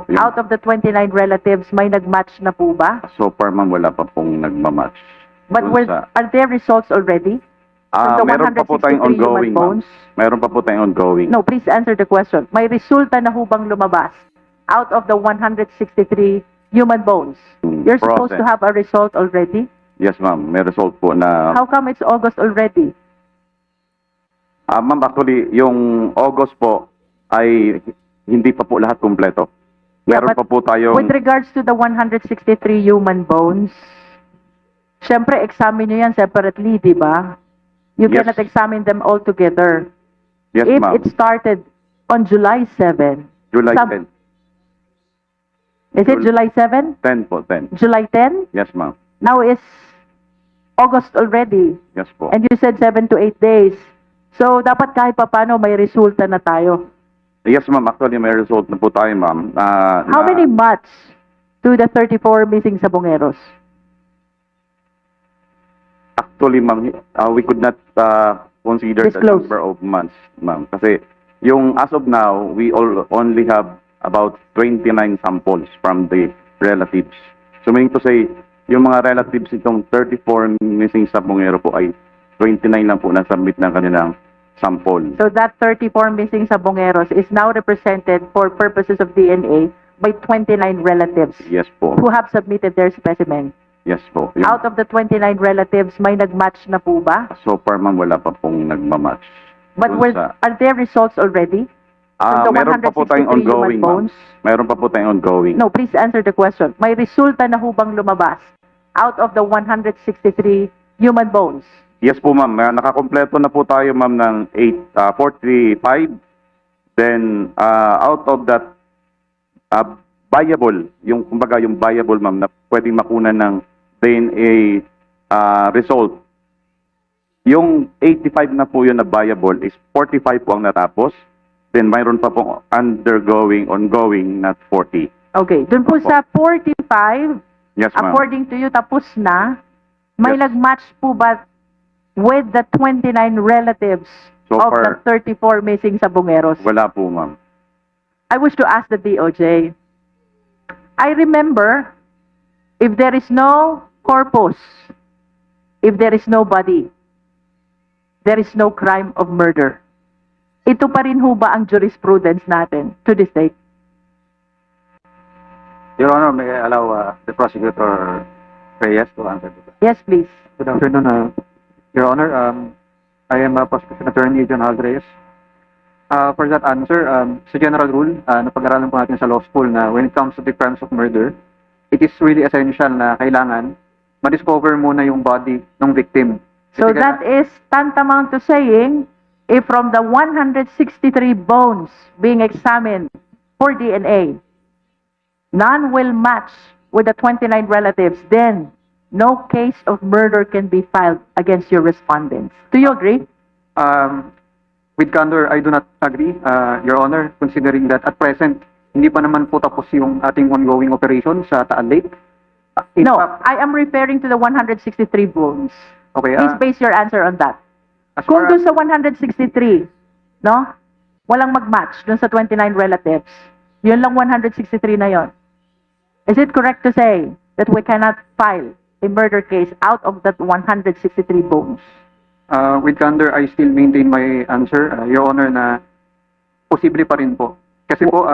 po. Out of the 29 relatives, may nag-match na po ba? So far, ma'am, wala pa pong nagmamatch. But Dun are there results already? From the meron pa po tayong 163 human ongoing, ma'am. bones? Meron pa po tayong ongoing. No, please answer the question. May resulta na hubang lumabas out of the 163 human bones? You're supposed to Process. have a result already? Yes, ma'am. May result po na... How come it's August already? Ma'am, actually, yung August po ay hindi pa po lahat kumpleto. Yeah, Meron but pa po tayong... with regards to the 163 human bones, syempre examine nyo yan separately, di ba? You Yes. cannot examine them all together. Yes, If ma'am. it started on July 7, July some- 10. is it July 7? 10 po, 10. July 10? Yes, ma'am. Now is August already. Yes po. And you said 7 to 8 days. So, dapat kahit papano may resulta na tayo. Yes, ma'am. Actually, may result na po tayo, ma'am. How many months to the 34 missing sabongeros? Actually, ma'am, we could not consider the Disclose. number of months, ma'am. Kasi yung as of now, we only have about 29 samples from the relatives. So meaning to say, yung mga relatives itong 34 missing sabongero po ay 29 lang po na-submit ng kanilang sample. So, that 34 missing sabongeros is now represented for purposes of DNA by 29 relatives Yes po. who have submitted their specimen. Yes po. Yung, Out of the 29 relatives, may nag-match na po ba? so far, ma'am, wala pa pong nagmamatch. But Dun sa- are there results already? From the meron pa po tayong 163 human ongoing, ma'am. bones? Meron pa po tayong ongoing. No, please answer the question. May resulta na hubang lumabas out of the 163 human bones? Yes po, ma'am. Nakakompleto na po tayo, ma'am, ng 45. Then, out of that, viable, yung, kumbaga, yung viable, ma'am, na pwedeng makunan ng DNA result. Yung 85 na po yun na viable is 45 po ang natapos. Then, mayroon pa pong ongoing, not 40. Okay, dun po sa 45, Yes, ma'am. according to you, tapos na, may Yes. nag-match po ba with the 29 relatives So of far- the 34 missing sabongeros? Wala po, ma'am. I wish to ask the DOJ. I remember, if there is no corpus, if there is no body, there is no crime of murder. Ito pa rin ho ba ang jurisprudence natin to this date? Your Honor, may I allow the prosecutor Reyes to answer to that? Yes, please. Good afternoon, Your Honor. I am Prosecution Attorney John Hal Reyes. For that answer, sa general rule, napag-aralan po natin sa law school na when it comes to the crimes of murder, it is really essential na kailangan ma-discover muna yung body ng victim. So Kasi that is tantamount to saying, if from the 163 bones being examined for DNA, none will match with the 29 relatives, then no case of murder can be filed against your respondents. Do you agree? With candor, I do not agree, Your Honor, considering that at present, hindi pa naman po tapos yung ating ongoing operation sa Taal Lake. In No, fact, I am referring to the 163 bones. okay, Please base your answer on that. as Kung far doon sa 163, no? Walang mag-match doon sa 29 relatives. Yun lang 163 na yon. Is it correct to say that we cannot file a murder case out of that 163 bones? with candor, I still maintain my answer, Your Honor, na posible pa rin po. Kasi po,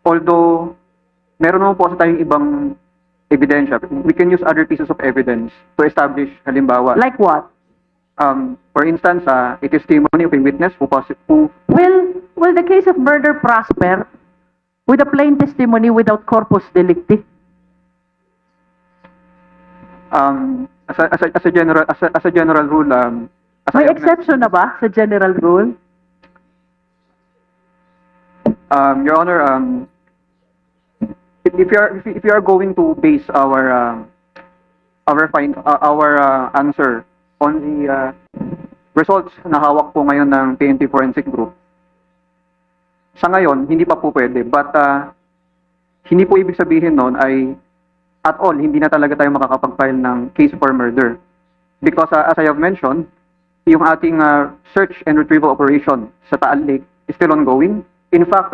although meron naman po sa tayong ibang ebidensya, we can use other pieces of evidence to establish, halimbawa, Like what? for instance, a testimony of a witness who Will the case of murder prosper with a plain testimony without corpus delicti? as a general rule, as I May have exception na ba sa general rule? Your Honor, if you are going to base our answer on the results na hawak po ngayon ng PNP Forensic Group, sa ngayon hindi pa po pwede, but hindi po ibig sabihin noon ay at all hindi na talaga tayo makakapag-file ng case for murder, because as I have mentioned, yung ating search and retrieval operation sa Taal Lake is still ongoing. In fact,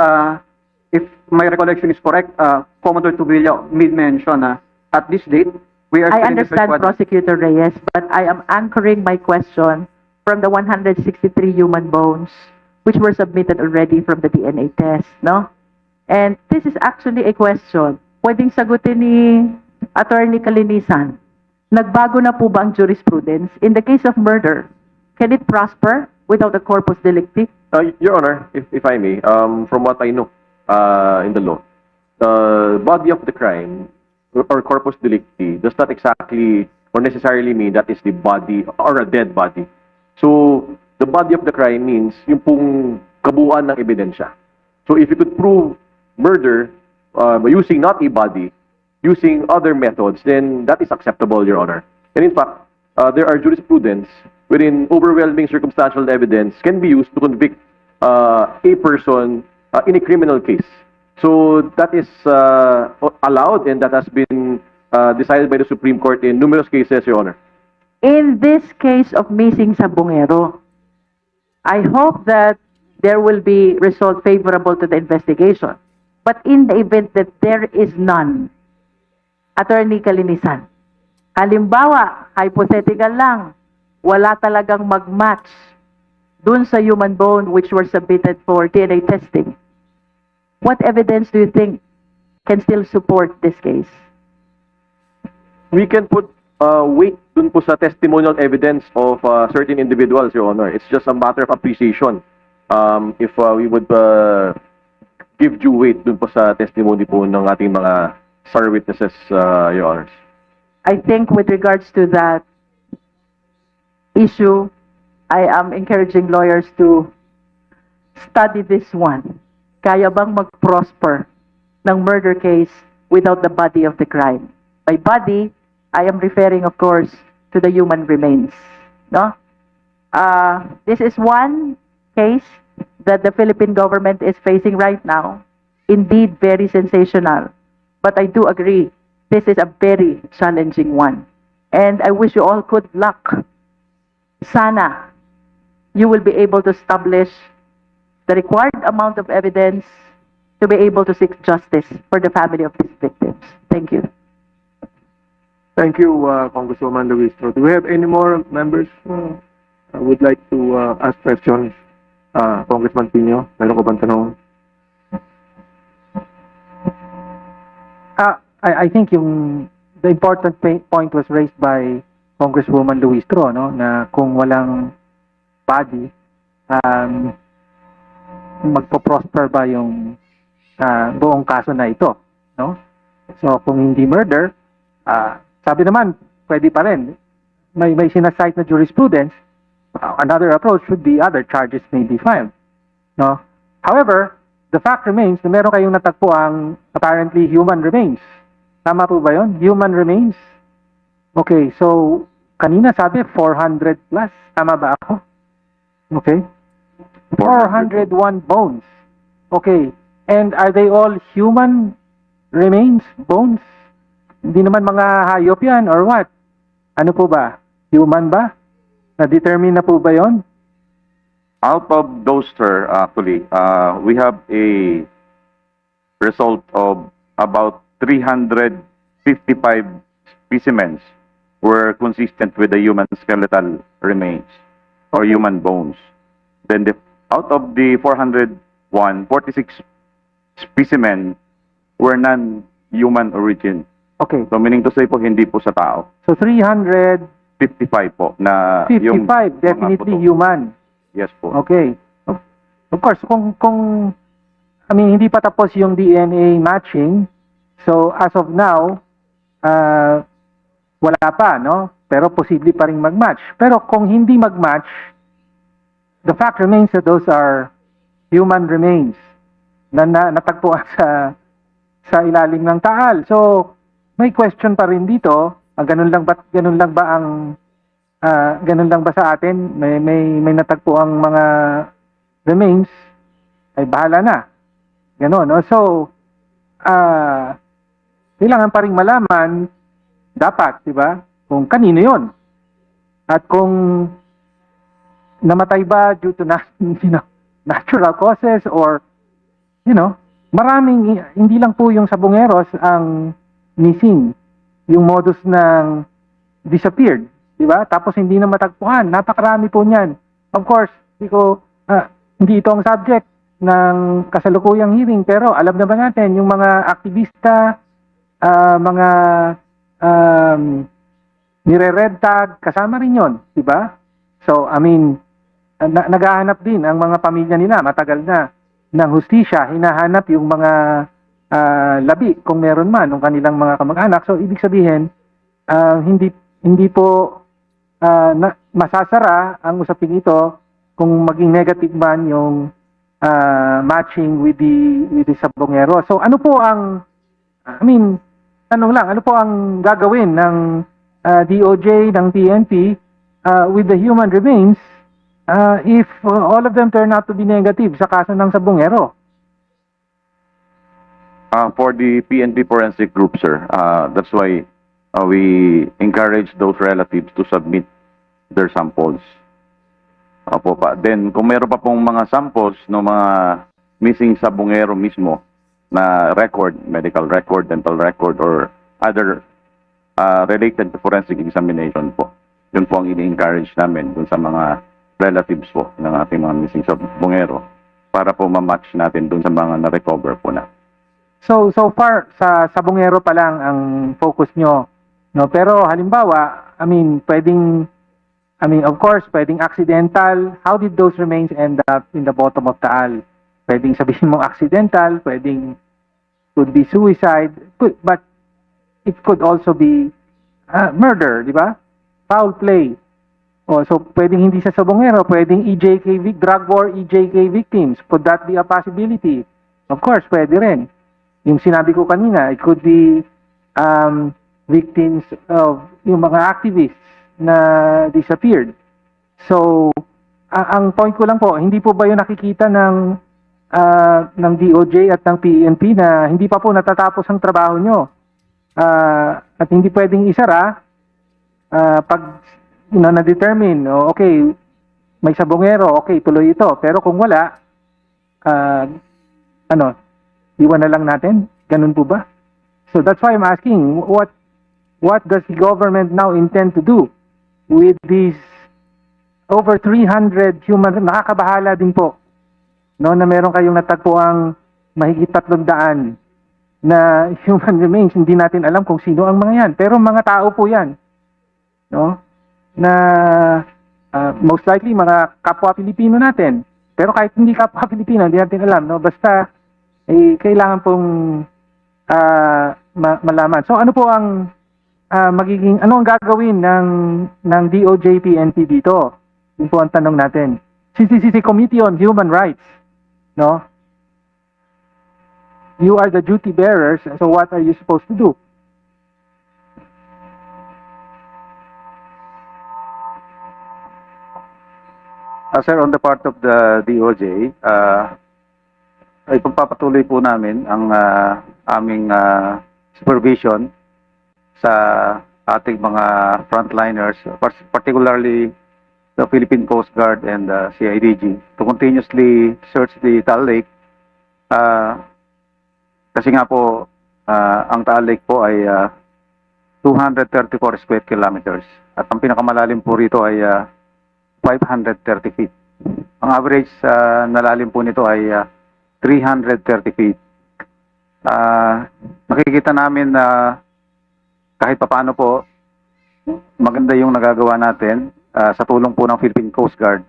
if my recollection is correct, Commodore Tubilla made mention na at this date, we are I still in the search understand, warrant. Prosecutor Reyes, but I am anchoring my question from the 163 human bones which were submitted already from the DNA test, no? And this is actually a question. Pwedeng sagutin ni Attorney Kalinisan. Nagbago na po ba ang jurisprudence? In the case of murder, can it prosper without a corpus delicti? Your Honor, if I may, from what I know in the law, the body of the crime or corpus delicti does not exactly or necessarily mean that is the body or a dead body. So, the body of the crime means yung pong kabuuan ng ebidensya. So, if you could prove murder using not a body, using other methods, then that is acceptable, Your Honor. And in fact, there are jurisprudence wherein overwhelming circumstantial evidence can be used to convict a person in a criminal case. So that is allowed and that has been decided by the Supreme Court in numerous cases, Your Honor. In this case of missing Sabongero, I hope that there will be result favorable to the investigation. But in the event that there is none, Attorney Kalinisan, halimbawa, hypothetical lang, wala talagang mag-match dun sa human bone which were submitted for DNA testing. What evidence do you think can still support this case? We can put weight dun po sa testimonial evidence of certain individuals, Your Honor. It's just a matter of appreciation. If we would give due weight dun po sa testimony po ng ating mga star witnesses, Your Honors. I think with regards to that issue, I am encouraging lawyers to study this one. Kaya bang mag-prosper ng murder case without the body of the crime? By body, I am referring, of course, to the human remains. No? This is one case that the Philippine government is facing right now. Indeed, very sensational. But I do agree, this is a very challenging one. And I wish you all good luck. Sana, you will be able to establish the required amount of evidence to be able to seek justice for the family of these victims. Thank you. Thank you, Congresswoman Luistro. Do we have any more members who would like to ask questions? Congressman Pino, meron ko bang tanong? I think the important point was raised by Congresswoman Luistro, no, na kung walang body, magpo-prosper ba yung buong kaso na ito, no? So kung hindi murder, sabi naman pwede pa rin. May sinasite na jurisprudence. Another approach should be other charges may be filed, no? However, the fact remains na meron kayong natagpo ang apparently human remains. Tama po ba yun? Human remains? Okay, so kanina sabi 400 plus. Tama ba ako? Okay. 401 bones. Okay. And are they all human remains? Bones? Hindi naman mga hayop yan or what? Ano po ba? Human ba? Na-determine na po ba yon? Out of those, sir, actually, we have a result of about 355 specimens were consistent with the human skeletal remains or human bones. Then out of the 401, 46 specimen were non-human origin. Okay. So meaning to say po, hindi po sa tao. So 355 55 po na yung mga definitely buto. human. Yes po. Okay. Of course, kung I mean, hindi pa tapos yung DNA matching. So, as of now, wala pa, no? Pero posible pa rin mag-match. Pero kung hindi mag-match, the fact remains that those are human remains na natagpuan sa ilalim ng taal. So, may question pa rin dito. Ganun lang ba sa atin? May natagpo ang mga remains, ay bahala na. Ganon, no? So, kailangan pa rin malaman, dapat, di ba, kung kanino yon. At kung namatay ba due to natural causes or, hindi lang po yung Sabongeros ang missing, yung modus ng disappeared, di ba? Tapos hindi na matagpuan. Napakarami po niyan. Of course, hindi ito ang subject ng kasalukuyang hearing, pero alam naman natin, yung mga aktivista, mga nire-red tag, kasama rin yon, di ba? So, I mean, naghahanap din ang mga pamilya nila, matagal na, ng hustisya, hinahanap yung mga labi, kung meron man, ng kanilang mga kamag-anak. So, ibig sabihin, hindi po masasara ang usaping ito kung maging negative man yung matching with the Sabongero. So, ano po ang, tanong lang, ano po ang gagawin ng DOJ, ng PNP with the human remains if all of them turn out to be negative sa kaso ng Sabongero? For the PNP forensic group, sir, that's why we encourage those relatives to submit their samples. Opo pa. Then, kung meron pa pong mga samples ng mga missing Sabongero mismo na record, medical record, dental record, or other related to forensic examination po, yun po ang ini-encourage namin dun sa mga relatives po ng ating mga missing Sabongero para po ma-match natin dun sa mga na-recover po na. So far, sa Sabongero pa lang ang focus nyo, no? Pero halimbawa, of course, pwedeng accidental. How did those remains end up in the bottom of Taal? Pwedeng sabihin mong accidental, could be suicide, but it could also be murder, di ba? Foul play. So pwedeng hindi sa Sabongero, pwedeng drug war EJK victims. Could that be a possibility? Of course, pwede rin. Yung sinabi ko kanina, it could be victims of yung mga activists na disappeared. So, ang point ko lang po, hindi po ba yung nakikita ng DOJ at ng PNP na hindi pa po natatapos ang trabaho nyo? At hindi pwedeng isara pag na-determine, okay, may Sabongero, okay, tuloy ito. Pero kung wala, iwan na lang natin? Ganun po ba? So that's why I'm asking, what does the government now intend to do with these over 300 human, nakakabahala din po, no, na meron kayong natagpuang mahigit 300 na human remains, hindi natin alam kung sino ang mga yan. Pero mga tao po yan, no, na most likely mga kapwa Pilipino natin. Pero kahit hindi kapwa Pilipino, hindi natin alam, no, basta kailangan pong malaman. So ano po ang ano ang gagawin ng DOJ PNP dito? Yun po ang tanong natin. CCCC Committee on Human Rights, no? You are the duty bearers, so what are you supposed to do? Sir, on the part of the DOJ, ay pagpapatuloy po namin ang aming supervision sa ating mga frontliners, particularly the Philippine Coast Guard and CIDG, to continuously search the Taal Lake. Kasi nga po, ang Taal Lake po ay 234 square kilometers. At ang pinakamalalim po rito ay 530 feet. Ang average na lalim po nito ay 330 feet. Nakikita namin na kahit papaano po, maganda yung nagagawa natin sa tulong po ng Philippine Coast Guard.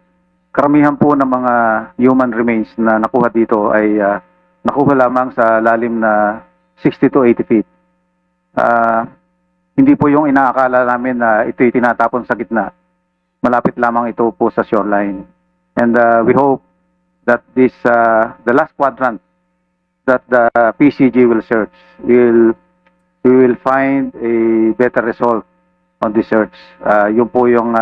Karamihan po ng mga human remains na nakuha dito ay nakuha lamang sa lalim na 60 to 80 feet. Hindi po yung inaakala namin na ito'y tinatapon sa gitna. Malapit lamang ito po sa shoreline. And we hope that the last quadrant that the PCG will search, we will find a better result on the search. Yun po yung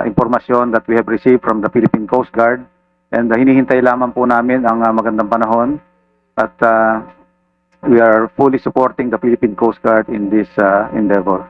impormasyon that we have received from the Philippine Coast Guard. And hinihintay lamang po namin ang magandang panahon. At we are fully supporting the Philippine Coast Guard in this endeavor.